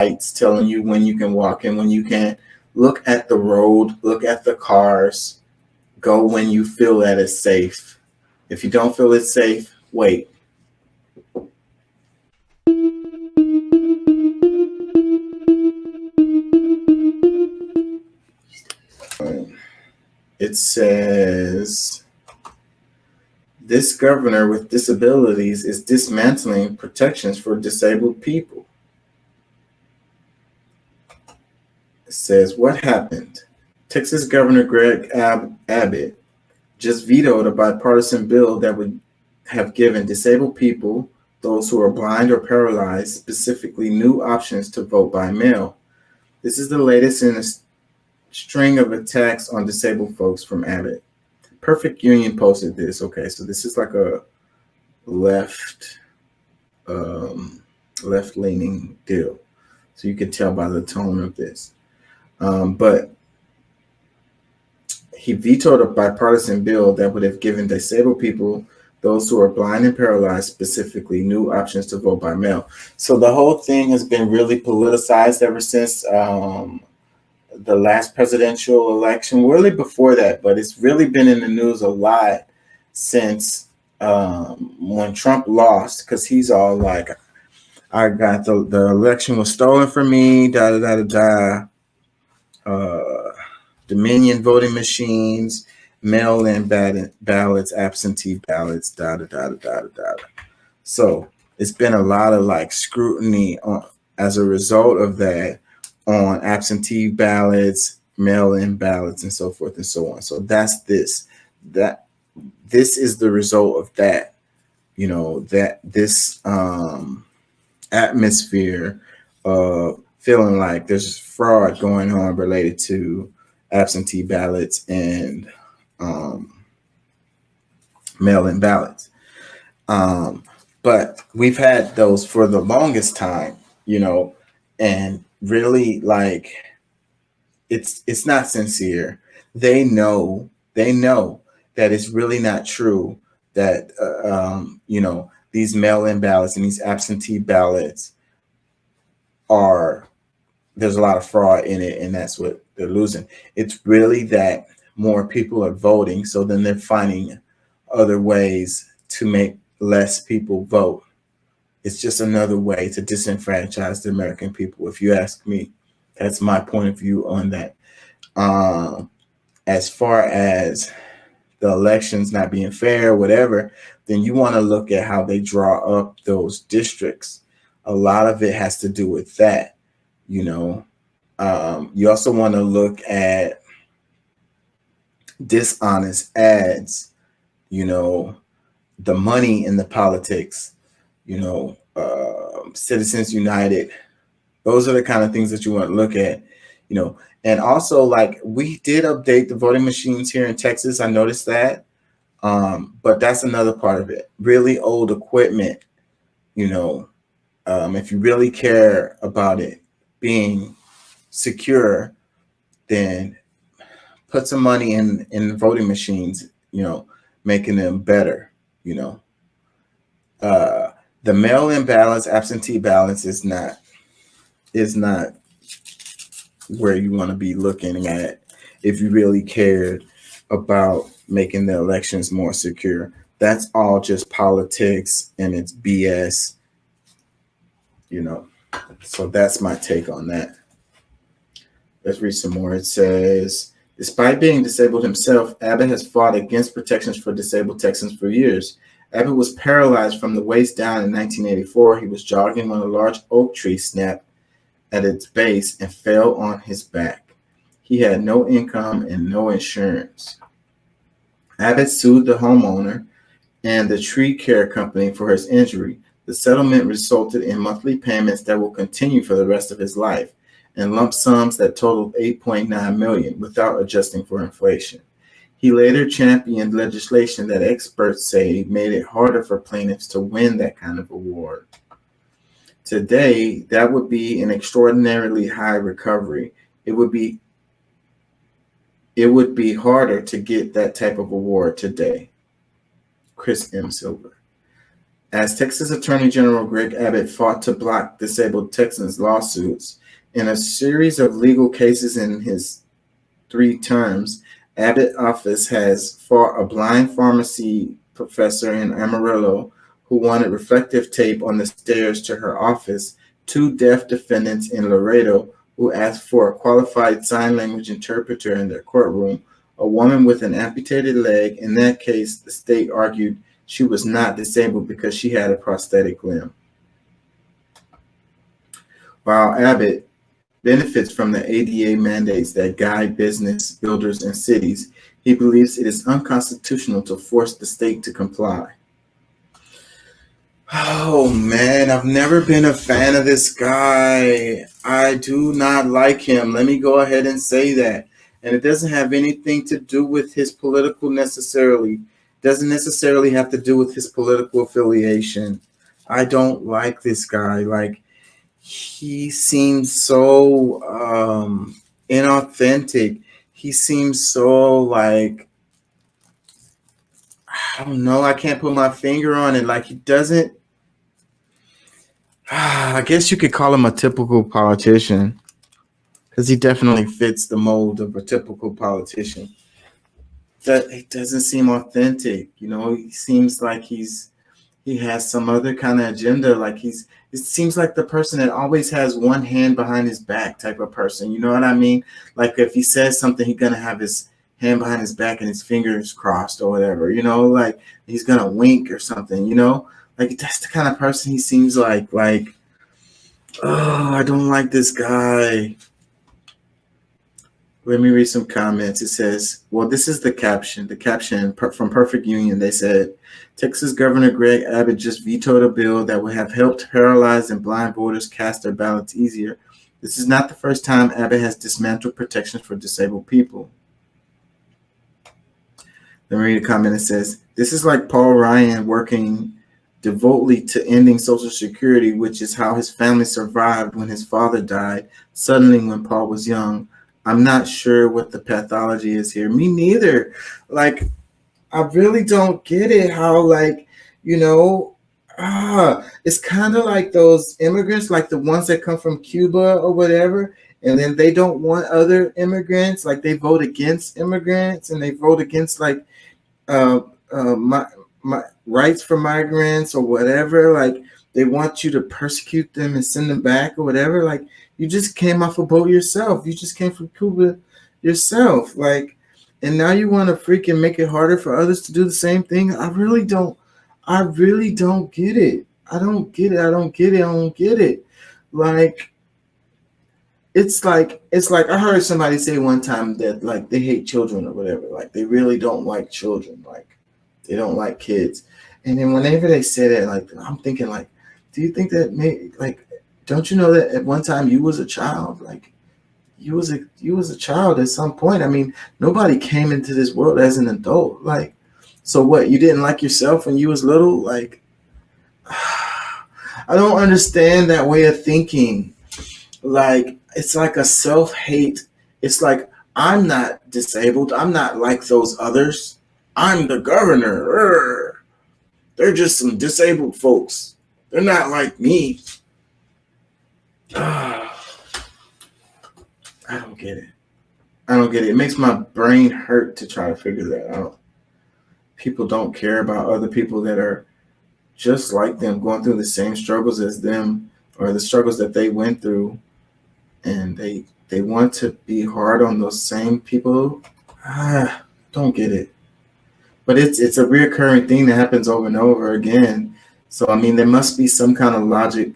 lights telling you when you can walk and when you can't. Look at the road, look at the cars, go when you feel that it's safe. If you don't feel it's safe, wait. It says this governor with disabilities is dismantling protections for disabled people. It says, what happened? Texas Governor Greg Abbott just vetoed a bipartisan bill that would have given disabled people, those who are blind or paralyzed, specifically new options to vote by mail. This is the latest in a string of attacks on disabled folks from Abbott. Perfect Union posted this. Okay, so this is like a left left-leaning deal. So you can tell by the tone of this. But he vetoed a bipartisan bill that would have given disabled people, those who are blind and paralyzed, specifically new options to vote by mail. So the whole thing has been really politicized ever since the last presidential election, really before that, but it's really been in the news a lot since when Trump lost, because he's all like, I got the election was stolen from me, da da da da. Dominion voting machines, mail-in ballots, absentee ballots, da da da da da da. So it's been a lot of like scrutiny as a result of that on absentee ballots, mail-in ballots, and so forth and so on. So that's this. This is the result of that. You know, that this atmosphere of feeling like there's fraud going on related to absentee ballots and mail-in ballots. But we've had those for the longest time, you know, and really like it's not sincere. They know that it's really not true that you know, these mail-in ballots and these absentee ballots are, there's a lot of fraud in it, and that's what they're losing. It's really that more people are voting, so then they're finding other ways to make less people vote. It's just another way to disenfranchise the American people, if you ask me. That's my point of view on that. As far as the elections not being fair, whatever, then you want to look at how they draw up those districts. A lot of it has to do with that, you know. You also want to look at dishonest ads, you know, the money in the politics, you know, Citizens United. Those are the kind of things that you want to look at, you know. And also, like, we did update the voting machines here in Texas. I noticed that. But that's another part of it. Really old equipment, you know, if you really care about it being secure, then put some money in voting machines, you know, making them better, you know. The mail-in ballots, absentee ballots is not where you want to be looking at if you really cared about making the elections more secure. That's all just politics and it's BS, you know. So that's my take on that. Let's read some more. It says, despite being disabled himself, Abbott has fought against protections for disabled Texans for years. Abbott was paralyzed from the waist down in 1984. He was jogging when a large oak tree snapped at its base and fell on his back. He had no income and no insurance. Abbott sued the homeowner and the tree care company for his injury. The settlement resulted in monthly payments that will continue for the rest of his life, and lump sums that totaled $8.9 million without adjusting for inflation. He later championed legislation that experts say made it harder for plaintiffs to win that kind of award. Today, that would be an extraordinarily high recovery. It would be harder to get that type of award today. Chris M. Silver. As Texas Attorney General Greg Abbott fought to block disabled Texans' lawsuits in a series of legal cases in his 3 terms, Abbott office has fought a blind pharmacy professor in Amarillo who wanted reflective tape on the stairs to her office, 2 deaf defendants in Laredo who asked for a qualified sign language interpreter in their courtroom, a woman with an amputated leg. In that case, the state argued she was not disabled because she had a prosthetic limb. While Abbott benefits from the ADA mandates that guide business, builders, and cities, he believes it is unconstitutional to force the state to comply. Oh man, I've never been a fan of this guy. I do not like him. Let me go ahead and say that. And it doesn't have anything to do with his political necessarily. It doesn't necessarily have to do with his political affiliation. I don't like this guy. Like, he seems so inauthentic. He seems so like, I don't know, I can't put my finger on it. Like, he doesn't, I guess you could call him a typical politician, because he definitely fits the mold of a typical politician. That it doesn't seem authentic. He seems like he has some other kind of agenda. Like, it seems like the person that always has one hand behind his back type of person. You know what I mean? Like, if he says something, he's gonna have his hand behind his back and his fingers crossed or whatever. Like he's gonna wink or something. Like, that's the kind of person he seems like. Like, oh, I don't like this guy. Let me read some comments. It says, well, this is the caption. The caption from Perfect Union. They said, Texas Governor Greg Abbott just vetoed a bill that would have helped paralyzed and blind voters cast their ballots easier. This is not the first time Abbott has dismantled protections for disabled people. Let me read a comment. It says, this is like Paul Ryan working devotedly to ending Social Security, which is how his family survived when his father died suddenly when Paul was young. I'm not sure what the pathology is here. Me neither. Like, I really don't get it how, like, it's kind of like those immigrants, like the ones that come from Cuba or whatever, and then they don't want other immigrants. Like, they vote against immigrants and they vote against, like, my rights for migrants or whatever. Like, they want you to persecute them and send them back or whatever. Like, you just came off a boat yourself. You just came from Cuba yourself. Like, and now you want to freaking make it harder for others to do the same thing. I really don't get it. I don't get it. Like, it's like I heard somebody say one time that, like, they hate children or whatever. Like, they really don't like children. Like, they don't like kids. And then whenever they say that, like, I'm thinking, like, do you think that don't you know that at one time you was a child? Like, you was a child at some point. I mean, nobody came into this world as an adult. Like, so what? You didn't like yourself when you was little? Like, I don't understand that way of thinking. Like, it's like a self-hate. It's like, I'm not disabled. I'm not like those others. I'm the governor. They're just some disabled folks. They're not like me. I don't get it. It makes my brain hurt to try to figure that out. People don't care about other people that are just like them, going through the same struggles as them, or the struggles that they went through, and they want to be hard on those same people. Don't get it. But it's a reoccurring thing that happens over and over again. So, I mean, there must be some kind of logic.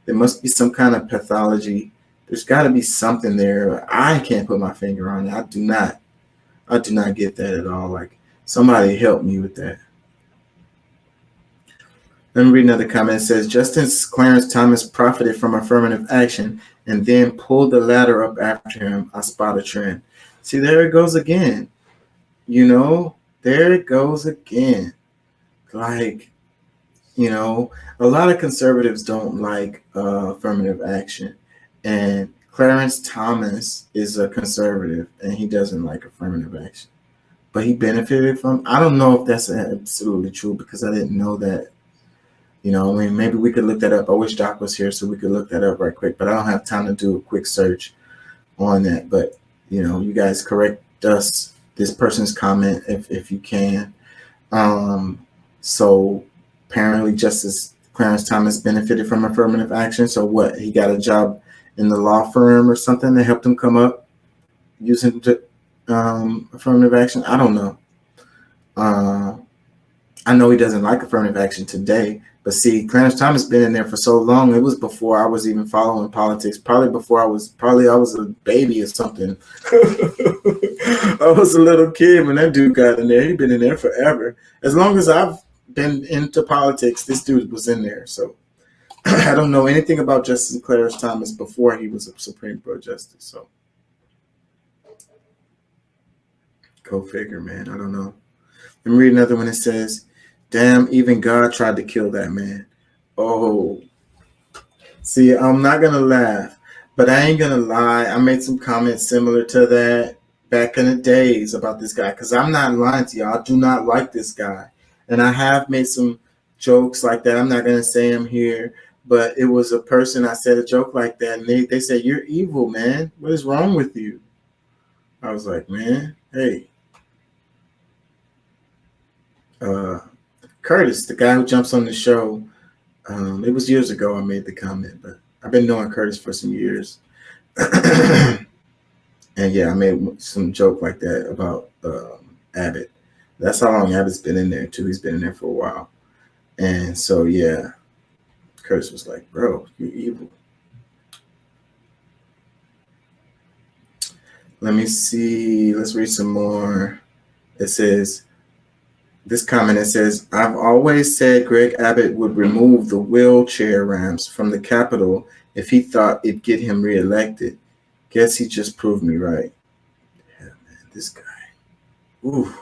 There must be some kind of pathology. There's got to be something there. I can't put my finger on it. I do not get that at all. Like, somebody help me with that. Let me read another comment. It says, Justice Clarence Thomas profited from affirmative action and then pulled the ladder up after him. I spot a trend. See, there it goes again. There it goes again. Like, a lot of conservatives don't like affirmative action. And Clarence Thomas is a conservative, and he doesn't like affirmative action. But he benefited from, I don't know if that's absolutely true, because I didn't know that. You know, I mean, maybe we could look that up. I wish Doc was here so we could look that up right quick, but I don't have time to do a quick search on that. But you know, you guys correct us this person's comment if you can. So apparently Justice Clarence Thomas benefited from affirmative action. So what? He got a job in the law firm or something that helped him come up using affirmative action. I don't know. I know he doesn't like affirmative action today, but see, Clarence Thomas been in there for so long. It was before I was even following politics. Probably before I was a baby or something. I was a little kid when that dude got in there. He'd been in there forever. As long as I've been into politics, this dude was in there. So I don't know anything about Justice Clarence Thomas before he was a Supreme Court justice. So go figure, man. I don't know. Let me read another one. It says, damn, even God tried to kill that man. Oh, see, I'm not going to laugh, but I ain't going to lie. I made some comments similar to that back in the days about this guy, because I'm not lying to y'all. I do not like this guy. And I have made some jokes like that. I'm not going to say them here, but it was a person, I said a joke like that, and they said, you're evil, man. What is wrong with you? I was like, man, hey. Curtis, the guy who jumps on the show, it was years ago I made the comment, but I've been knowing Curtis for some years. And yeah, I made some joke like that about Abbott. That's how long Abbott's been in there too. He's been in there for a while. And so yeah, Curtis was like, bro, you're evil. Let me see. Let's read some more. It says, this comment, it says, I've always said Greg Abbott would remove the wheelchair ramps from the Capitol if he thought it'd get him reelected. Guess he just proved me right. Yeah, man, this guy. Ooh.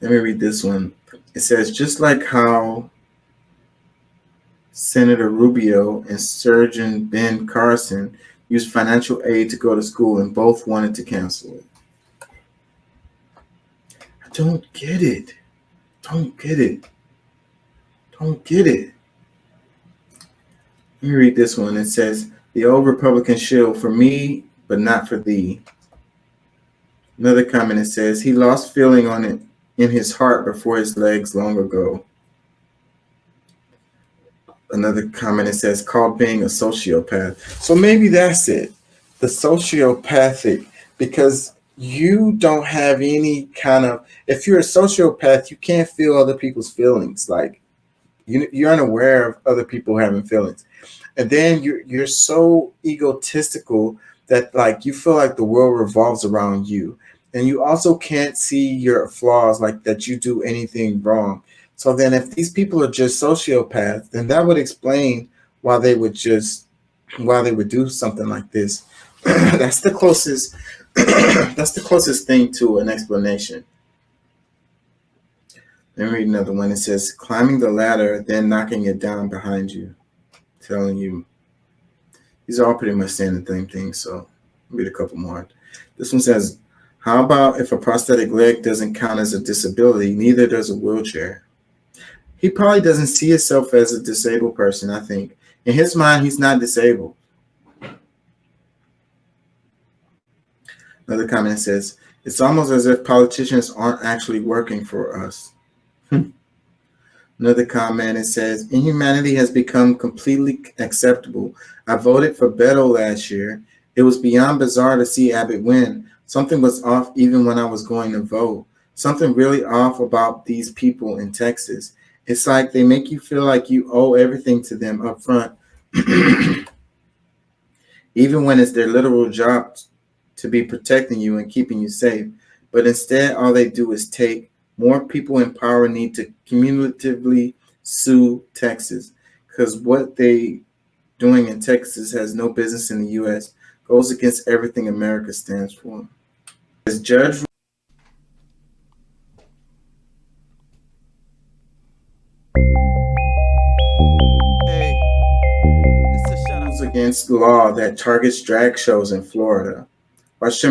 Let me read this one. It says, just like how Senator Rubio and Surgeon Ben Carson used financial aid to go to school and both wanted to cancel it. Don't get it. Don't get it. Don't get it. Let me read this one. It says, the old Republican shield for me, but not for thee. Another comment, it says, he lost feeling on it in his heart before his legs long ago. Another comment, it says, called being a sociopath. So maybe that's it. The sociopathic, because you don't have any kind of, if you're a sociopath, you can't feel other people's feelings. Like you're unaware of other people having feelings. And then you're so egotistical that like you feel like the world revolves around you. And you also can't see your flaws, like that you do anything wrong. So then if these people are just sociopaths, then that would explain why they would do something like this. That's the closest that's the closest thing to an explanation. Let me read another one. It says, climbing the ladder, then knocking it down behind you. Telling you. These are all pretty much saying the same thing, so I'll read a couple more. This one says, how about if a prosthetic leg doesn't count as a disability, neither does a wheelchair? He probably doesn't see himself as a disabled person, I think. In his mind, he's not disabled. Another comment says, it's almost as if politicians aren't actually working for us. Another comment, it says, inhumanity has become completely acceptable. I voted for Beto last year. It was beyond bizarre to see Abbott win. Something was off even when I was going to vote. Something really off about these people in Texas. It's like they make you feel like you owe everything to them up front, even when it's their literal job to be protecting you and keeping you safe. But instead, all they do is take. More people in power need to cumulatively sue Texas, because what they doing in Texas has no business in the U.S., goes against everything America stands for. As Judge against law that targets drag shows in Florida. Watch them